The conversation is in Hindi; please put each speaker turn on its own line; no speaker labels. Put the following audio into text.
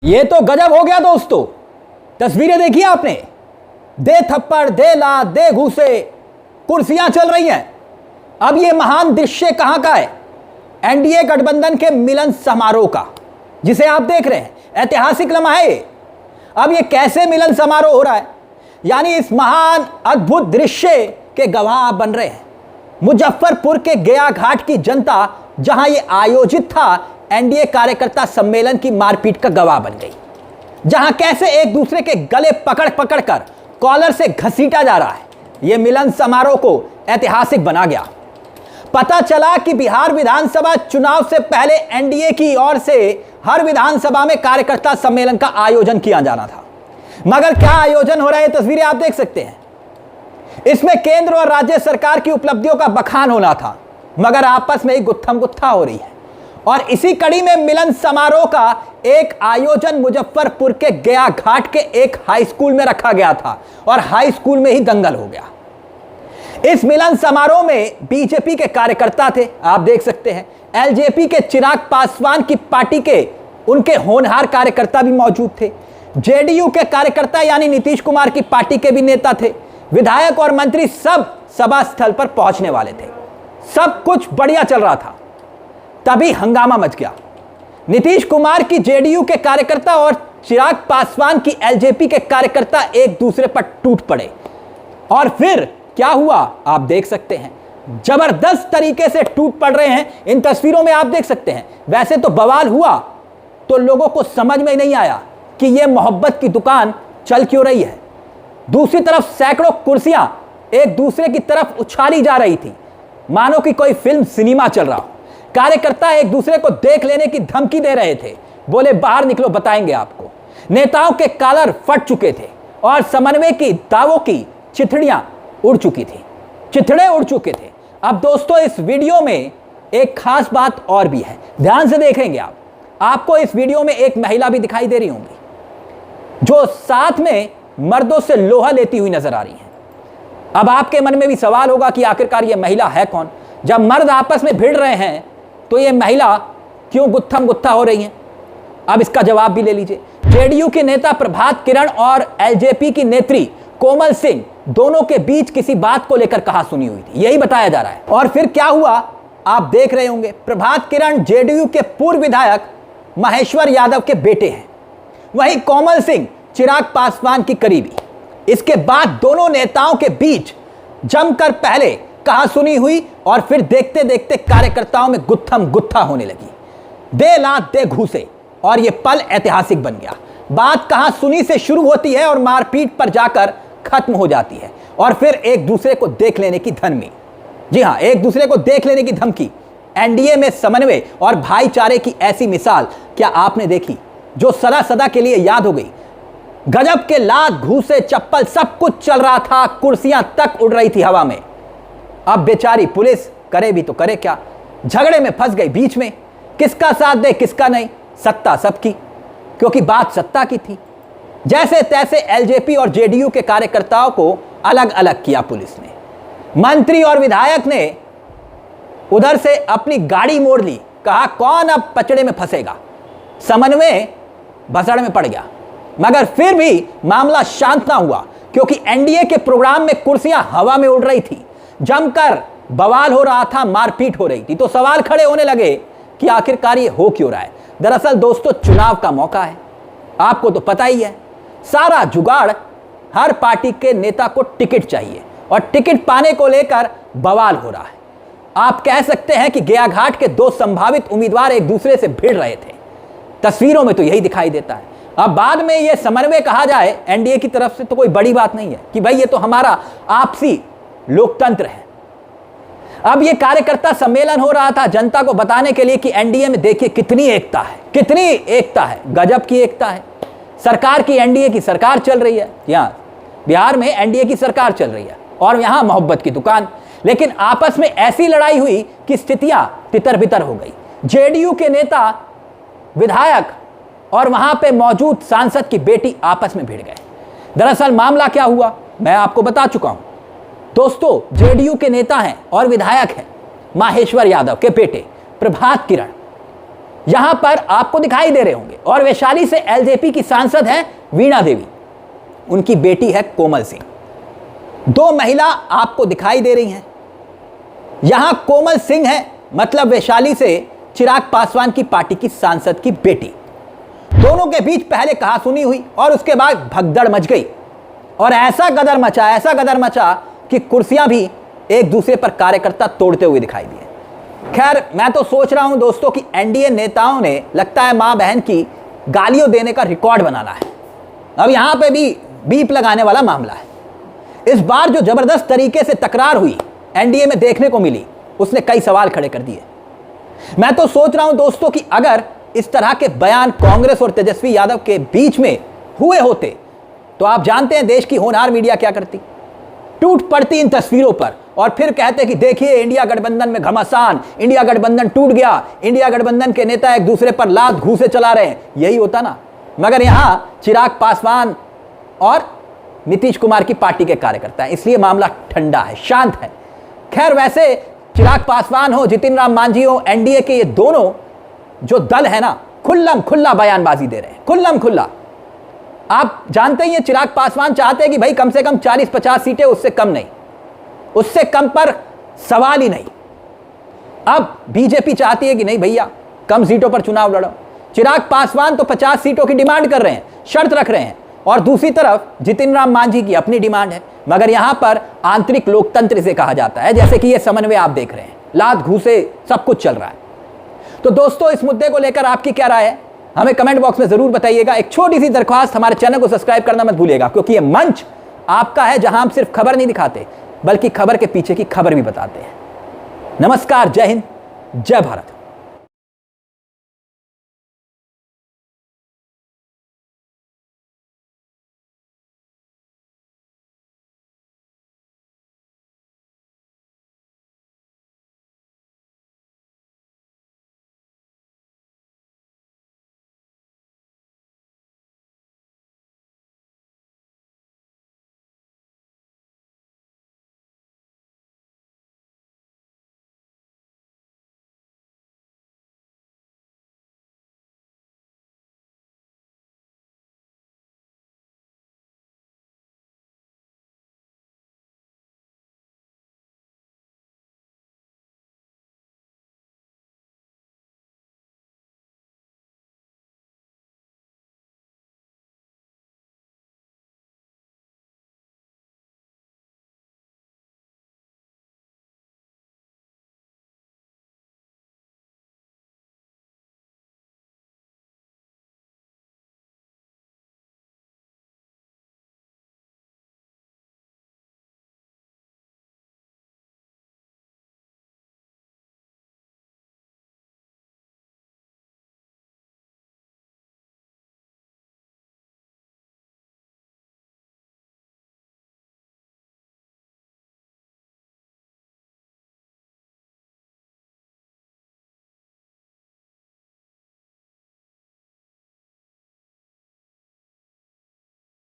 ये तो गजब हो गया दोस्तों। तस्वीरें देखी आपने, दे थप्पड़ दे लात दे घूसे, कुर्सियां चल रही हैं। अब ये महान दृश्य कहां का है? एनडीए गठबंधन के मिलन समारोह का, जिसे आप देख रहे हैं। ऐतिहासिक लम्हा है ये। अब ये कैसे मिलन समारोह हो रहा है, यानी इस महान अद्भुत दृश्य के गवाह आप बन रहे हैं। मुजफ्फरपुर के गया घाट की जनता, जहां ये आयोजित था, एनडीए कार्यकर्ता सम्मेलन की मारपीट का गवाह बन गई। जहां कैसे एक दूसरे के गले पकड़ पकड़ कर कॉलर से घसीटा जा रहा है। यह मिलन समारोह को ऐतिहासिक बना गया। पता चला कि बिहार विधानसभा चुनाव से पहले एनडीए की ओर से हर विधानसभा में कार्यकर्ता सम्मेलन का आयोजन किया जाना था। मगर क्या आयोजन हो रहा है, तस्वीरें आप देख सकते हैं। इसमें केंद्र और राज्य सरकार की उपलब्धियों का बखान होना था, मगर आपस में ही गुत्थम गुत्था हो रही है। और इसी कड़ी में मिलन समारोह का एक आयोजन मुजफ्फरपुर के गया घाट के एक हाई स्कूल में रखा गया था और हाई स्कूल में ही दंगल हो गया। इस मिलन समारोह में बीजेपी के कार्यकर्ता थे, आप देख सकते हैं। एलजेपी के चिराग पासवान की पार्टी के उनके होनहार कार्यकर्ता भी मौजूद थे। जेडीयू के कार्यकर्ता यानी नीतीश कुमार की पार्टी के भी नेता थे। विधायक और मंत्री सब सभा स्थल पर पहुंचने वाले थे। सब कुछ बढ़िया चल रहा था, तभी हंगामा मच गया। नीतीश कुमार की जेडीयू के कार्यकर्ता और चिराग पासवान की एलजेपी के कार्यकर्ता एक दूसरे पर टूट पड़े। और फिर क्या हुआ आप देख सकते हैं। जबरदस्त तरीके से टूट पड़ रहे हैं, इन तस्वीरों में आप देख सकते हैं। वैसे तो बवाल हुआ तो लोगों को समझ में नहीं आया कि यह मोहब्बत की दुकान चल क्यों रही है। दूसरी तरफ सैकड़ों कुर्सियां एक दूसरे की तरफ उछाली जा रही थी, मानो कि कोई फिल्म सिनेमा चल रहा हो। कार्यकर्ता एक दूसरे को देख लेने की धमकी दे रहे थे, बोले बाहर निकलो बताएंगे आपको। नेताओं के कॉलर फट चुके थे और समन्वय की दावों की चिथड़ियां उड़ चुकी थी, चिथड़े उड़ चुके थे। अब दोस्तों इस वीडियो में एक खास बात और भी है, ध्यान से देखेंगे आप। आपको इस वीडियो में एक महिला भी दिखाई दे रही होंगी, जो साथ में मर्दों से लोहा लेती हुई नजर आ रही है। अब आपके मन में भी सवाल होगा कि आखिरकार यह महिला है कौन। जब मर्द आपस में भिड़ रहे हैं तो यह महिला क्यों गुत्थम गुत्था हो रही है? अब इसका जवाब भी ले लीजिए। जेडीयू के नेता प्रभात किरण और एलजेपी की नेत्री कोमल सिंह दोनों के बीच किसी बात को लेकर कहा सुनी हुई थी, यही बताया जा रहा है। और फिर क्या हुआ आप देख रहे होंगे। प्रभात किरण जेडीयू के पूर्व विधायक महेश्वर यादव के बेटे हैं, वहीं कोमल सिंह चिराग पासवान की करीबी। इसके बाद दोनों नेताओं के बीच जमकर पहले कहा सुनी हुई और फिर देखते देखते कार्यकर्ताओं में गुत्थम गुत्था होने लगी। दे लात दे घूसे और यह पल ऐतिहासिक बन गया। बात कहा सुनी से शुरू होती है और मारपीट पर जाकर खत्म हो जाती है। और फिर एक दूसरे को देख लेने की धमकी। जी हां, एक दूसरे को देख लेने की धमकी। एनडीए में समन्वय और भाईचारे की ऐसी मिसाल क्या आपने देखी, जो सदा सदा के लिए याद हो गई। गजब के लात घूसे चप्पल सब कुछ चल रहा था, कुर्सियां तक उड़ रही थी हवा में। अब बेचारी पुलिस करे भी तो करे क्या, झगड़े में फंस गई बीच में। किसका साथ दे किसका नहीं, सत्ता सबकी, क्योंकि बात सत्ता की थी। जैसे तैसे एलजेपी और जेडीयू के कार्यकर्ताओं को अलग अलग किया पुलिस ने। मंत्री और विधायक ने उधर से अपनी गाड़ी मोड़ ली, कहा कौन अब पचड़े में फंसेगा। समन्वय भसड़ में पड़ गया, मगर फिर भी मामला शांत ना हुआ, क्योंकि एनडीए के प्रोग्राम में कुर्सियां हवा में उड़ रही थी, जमकर बवाल हो रहा था, मारपीट हो रही थी। तो सवाल खड़े होने लगे कि आखिरकार ये हो क्यों रहा है। दरअसल दोस्तों चुनाव का मौका है, आपको तो पता ही है। सारा जुगाड़, हर पार्टी के नेता को टिकट चाहिए और टिकट पाने को लेकर बवाल हो रहा है। आप कह सकते हैं कि गया घाट के दो संभावित उम्मीदवार एक दूसरे से भिड़ रहे थे। तस्वीरों में तो यही दिखाई देता है। अब बाद में यह समन्वय कहा जाए एनडीए की तरफ से तो कोई बड़ी बात नहीं है कि भाई ये तो हमारा आपसी लोकतंत्र है। अब ये कार्यकर्ता सम्मेलन हो रहा था जनता को बताने के लिए कि एनडीए में देखिए कितनी एकता है, कितनी एकता है, गजब की एकता है। सरकार की, एनडीए की सरकार चल रही है, यहाँ बिहार में एनडीए की सरकार चल रही है और यहाँ मोहब्बत की दुकान। लेकिन आपस में ऐसी लड़ाई हुई कि स्थितियां तितर बितर हो गई। जेडीयू के नेता, विधायक और वहां पे मौजूद सांसद की बेटी आपस में भिड़ गए। दरअसल मामला क्या हुआ मैं आपको बता चुका हूं। दोस्तों जेडीयू के नेता हैं और विधायक हैं महेश्वर यादव के बेटे प्रभात किरण। यहां पर आपको दिखाई दे रहे होंगे। और वैशाली से एलजेपी की सांसद है वीणा देवी, उनकी बेटी है कोमल सिंह। दो महिला आपको दिखाई दे रही हैं। यहां कोमल सिंह है, मतलब वैशाली से चिराग पासवान की पार्टी की सांसद की बेटी। दोनों के बीच पहले कहासुनी हुई और उसके बाद भगदड़ मच गई और ऐसा गदर मचा कि कुर्सियां भी एक दूसरे पर कार्यकर्ता तोड़ते हुए दिखाई दिए। खैर, मैं तो सोच रहा हूं दोस्तों कि एनडीए नेताओं ने लगता है मां बहन की गालियों देने का रिकॉर्ड बनाना है। अब यहां पे भी बीप लगाने वाला मामला है। इस बार जो जबरदस्त तरीके से तकरार हुई एनडीए में देखने को मिली, उसने कई सवाल खड़े कर दिए। मैं तो सोच रहा हूं दोस्तों कि अगर इस तरह के बयान कांग्रेस और तेजस्वी यादव के बीच में हुए होते तो आप जानते हैं देश की होनहार मीडिया क्या करती, टूट पड़ती इन तस्वीरों पर और फिर कहते कि देखिए इंडिया गठबंधन में घमासान, इंडिया गठबंधन टूट गया, इंडिया गठबंधन के नेता एक दूसरे पर लात घूंसे चला रहे हैं। यही होता ना। मगर यहां चिराग पासवान और नीतीश कुमार की पार्टी के कार्यकर्ता हैं, इसलिए मामला ठंडा है, शांत है। खैर, वैसे चिराग पासवान हो, जितिन राम मांझी हो, एनडीए के ये दोनों जो दल है ना, खुल्लम खुल्ला बयानबाजी दे रहे हैं, खुल्लम खुल्ला। आप जानते ही हैं चिराग पासवान चाहते हैं कि भाई कम से कम 40-50 सीटें, उससे कम नहीं, उससे कम पर सवाल ही नहीं। अब बीजेपी चाहती है कि नहीं भैया कम सीटों पर चुनाव लड़ो। चिराग पासवान तो 50 सीटों की डिमांड कर रहे हैं, शर्त रख रहे हैं, और दूसरी तरफ जितिन राम मांझी की अपनी डिमांड है। मगर यहां पर आंतरिक लोकतंत्र इसे कहा जाता है, जैसे कि यह समन्वय आप देख रहे हैं, लात घूसे सब कुछ चल रहा है। तो दोस्तों, इस मुद्दे को लेकर आपकी क्या राय है, हमें कमेंट बॉक्स में जरूर बताइएगा। एक छोटी सी दरख्वास्त, हमारे चैनल को सब्सक्राइब करना मत भूलिएगा, क्योंकि यह मंच आपका है जहां हम सिर्फ खबर नहीं दिखाते बल्कि खबर के पीछे की खबर भी बताते हैं। नमस्कार, जय हिंद, जय भारत।